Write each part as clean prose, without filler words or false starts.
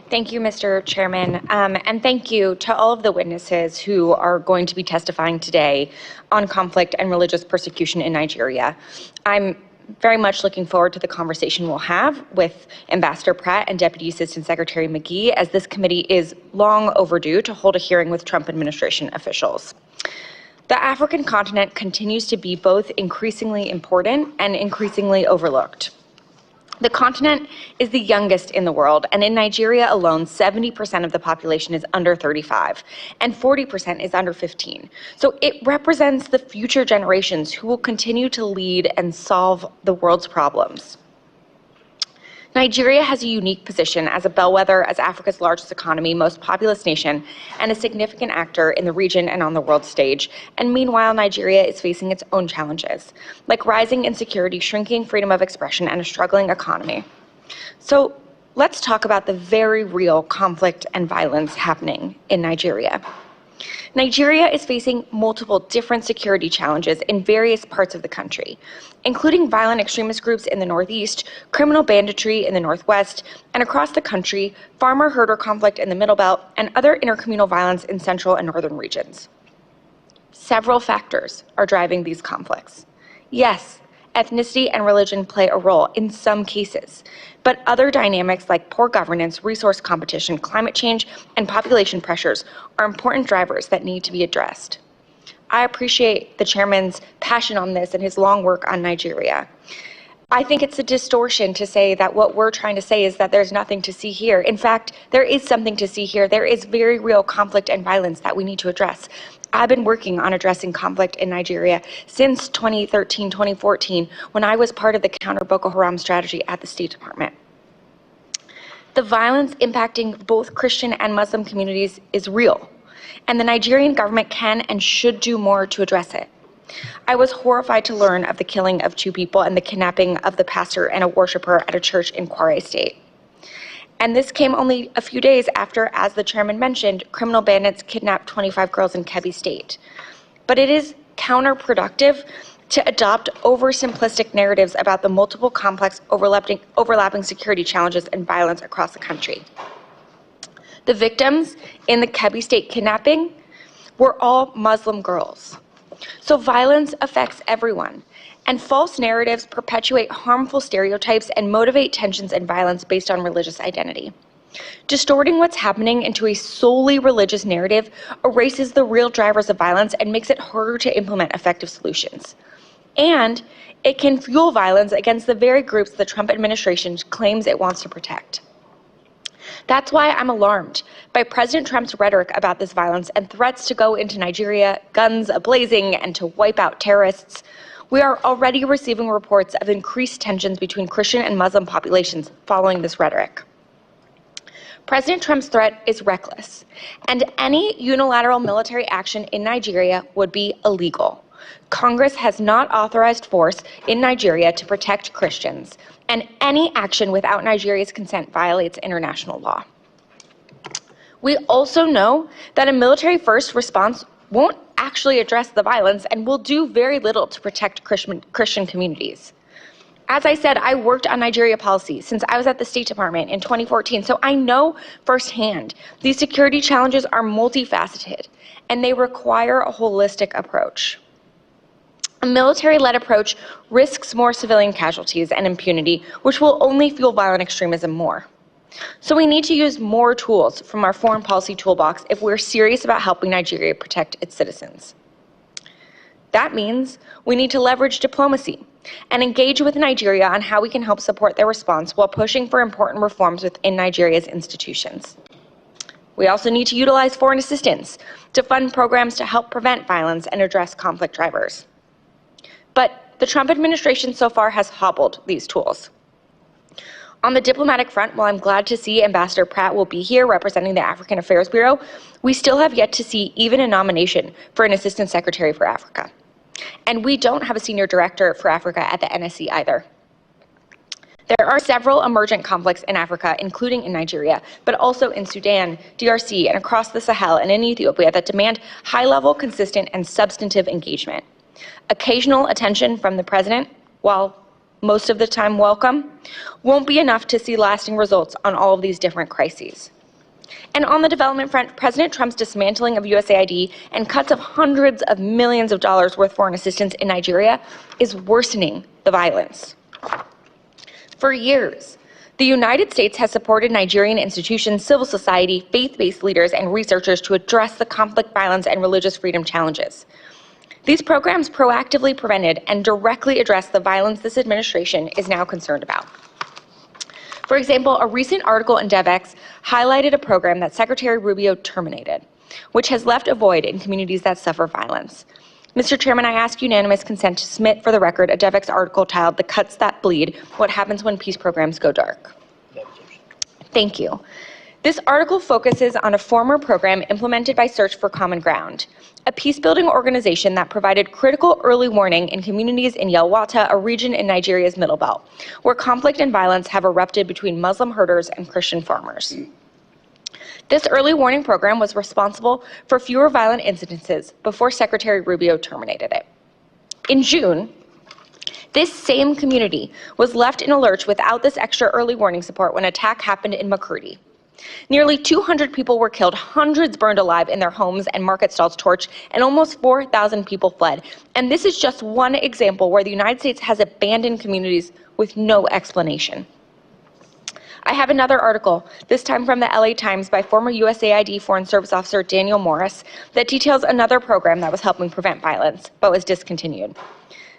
Thank you, Mr. Chairman, and thank you to all of the witnesses who are going to be testifying today on conflict and religious persecution in Nigeria. I'm very much looking forward to the conversation we'll have with Ambassador Pratt and Deputy Assistant Secretary McGee, as this committee is long overdue to hold a hearing with Trump administration officials. The African continent continues to be both increasingly important and increasingly overlooked. The continent is the youngest in the world, and in Nigeria alone, 70% of the population is under 35, and 40% is under 15. So it represents the future generations who will continue to lead and solve the world's problems. Nigeria has a unique position as a bellwether, as Africa's largest economy, most populous nation, and a significant actor in the region and on the world stage. And meanwhile, Nigeria is facing its own challenges, like rising insecurity, shrinking freedom of expression, and a struggling economy. So let's talk about the very real conflict and violence happening in Nigeria. Nigeria is facing multiple different security challenges in various parts of the country, including violent extremist groups in the northeast, criminal banditry in the northwest, and across the country, farmer-herder conflict in the Middle Belt, and other intercommunal violence in central and northern regions. Several factors are driving these conflicts. Yes, ethnicity and religion play a role in some cases, but other dynamics like poor governance, resource competition, climate change, and population pressures are important drivers that need to be addressed. I appreciate the chairman's passion on this and his long work on Nigeria. I think it's a distortion to say that what we're trying to say is that there's nothing to see here. In fact, there is something to see here. There is very real conflict and violence that we need to address. I've been working on addressing conflict in Nigeria since 2013, 2014, when I was part of the counter Boko Haram strategy at the State Department. The violence impacting both Christian and Muslim communities is real, and the Nigerian government can and should do more to address it. I was horrified to learn of the killing of 2 people and the kidnapping of the pastor and a worshiper at a church in Kwara State. And this came only a few days after, as the chairman mentioned, criminal bandits kidnapped 25 girls in Kebbi State. But it is counterproductive to adopt oversimplistic narratives about the multiple complex overlapping security challenges and violence across the country. The victims in the Kebbi State kidnapping were all Muslim girls. So violence affects everyone, and false narratives perpetuate harmful stereotypes and motivate tensions and violence based on religious identity. Distorting what's happening into a solely religious narrative erases the real drivers of violence and makes it harder to implement effective solutions. And it can fuel violence against the very groups the Trump administration claims it wants to protect. That's why I'm alarmed by President Trump's rhetoric about this violence and threats to go into Nigeria, guns a-blazing, and to wipe out terrorists. We are already receiving reports of increased tensions between Christian and Muslim populations following this rhetoric. President Trump's threat is reckless, and any unilateral military action in Nigeria would be illegal. Congress has not authorized force in Nigeria to protect Christians, and any action without Nigeria's consent violates international law. We also know that a military-first response won't actually address the violence and will do very little to protect Christian communities. As I said, I worked on Nigeria policy since I was at the State Department in 2014, so I know firsthand these security challenges are multifaceted and they require a holistic approach. A military-led approach risks more civilian casualties and impunity, which will only fuel violent extremism more. So we need to use more tools from our foreign policy toolbox if we're serious about helping Nigeria protect its citizens. That means we need to leverage diplomacy and engage with Nigeria on how we can help support their response while pushing for important reforms within Nigeria's institutions. We also need to utilize foreign assistance to fund programs to help prevent violence and address conflict drivers. But the Trump administration so far has hobbled these tools. On the diplomatic front, while I'm glad to see Ambassador Pratt will be here representing the African Affairs Bureau, we still have yet to see even a nomination for an Assistant Secretary for Africa. And we don't have a Senior Director for Africa at the NSC either. There are several emergent conflicts in Africa, including in Nigeria, but also in Sudan, DRC, and across the Sahel and in Ethiopia that demand high-level, consistent, and substantive engagement. Occasional attention from the president, while most of the time welcome, won't be enough to see lasting results on all of these different crises. And on the development front, President Trump's dismantling of USAID and cuts of hundreds of millions of dollars worth foreign assistance in Nigeria is worsening the violence. For years, the United States has supported Nigerian institutions, civil society, faith-based leaders, and researchers to address the conflict, violence, and religious freedom challenges. These programs proactively prevented and directly addressed the violence this administration is now concerned about. For example, a recent article in DevX highlighted a program that Secretary Rubio terminated, which has left a void in communities that suffer violence. Mr. Chairman, I ask unanimous consent to submit for the record a DevX article titled "The Cuts That Bleed: What Happens When Peace Programs Go Dark." Thank you. This article focuses on a former program implemented by Search for Common Ground, a peace-building organization that provided critical early warning in communities in Yelwata, a region in Nigeria's Middle Belt, where conflict and violence have erupted between Muslim herders and Christian farmers. This early warning program was responsible for fewer violent incidences before Secretary Rubio terminated it. In June, this same community was left in a lurch without this extra early warning support when an attack happened in Makurdi. Nearly 200 people were killed, hundreds burned alive in their homes and market stalls torched, and almost 4,000 people fled. And this is just one example where the United States has abandoned communities with no explanation. I have another article, this time from the LA Times by former USAID Foreign Service Officer Daniel Morris, that details another program that was helping prevent violence, but was discontinued.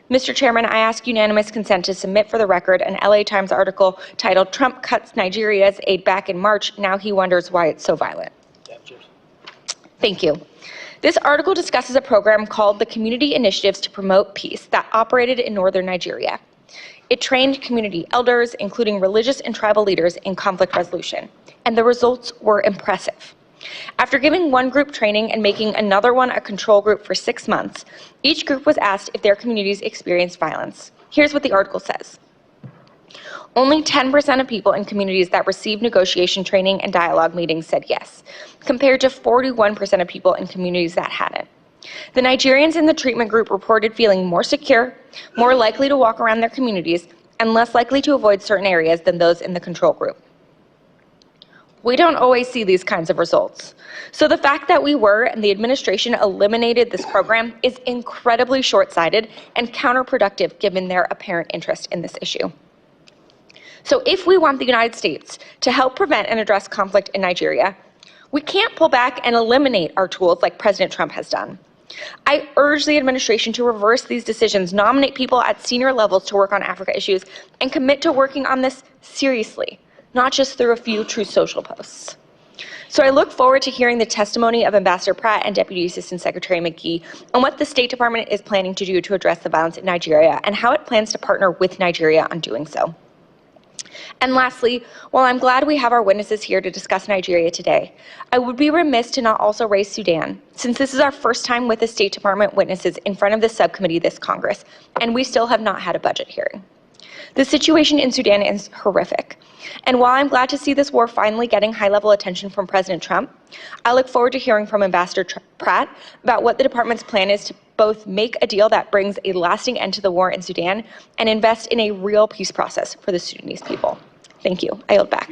Mr. Chairman, I ask unanimous consent to submit for the record an LA Times article titled "Trump Cuts Nigeria's Aid Back in March, Now He Wonders Why It's So Violent." Thank you. This article discusses a program called the Community Initiatives to Promote Peace that operated in northern Nigeria. It trained community elders, including religious and tribal leaders, in conflict resolution, and the results were impressive. After giving one group training and making another one a control group for 6 months, each group was asked if their communities experienced violence. Here's what the article says. Only 10% of people in communities that received negotiation training and dialogue meetings said yes, compared to 41% of people in communities that hadn't. The Nigerians in the treatment group reported feeling more secure, more likely to walk around their communities, and less likely to avoid certain areas than those in the control group. We don't always see these kinds of results. So the fact that we were and the administration eliminated this program is incredibly short-sighted and counterproductive given their apparent interest in this issue. So if we want the United States to help prevent and address conflict in Nigeria, we can't pull back and eliminate our tools like President Trump has done. I urge the administration to reverse these decisions, nominate people at senior levels to work on Africa issues, and commit to working on this seriously, not just through a few Truth Social posts. So I look forward to hearing the testimony of Ambassador Pratt and Deputy Assistant Secretary McGee on what the State Department is planning to do to address the violence in Nigeria and how it plans to partner with Nigeria on doing so. And lastly, while I'm glad we have our witnesses here to discuss Nigeria today, I would be remiss to not also raise Sudan, since this is our first time with the State Department witnesses in front of the subcommittee this Congress, and we still have not had a budget hearing. The situation in Sudan is horrific. And while I'm glad to see this war finally getting high-level attention from President Trump, I look forward to hearing from Ambassador Pratt about what the department's plan is to both make a deal that brings a lasting end to the war in Sudan and invest in a real peace process for the Sudanese people. Thank you. I yield back.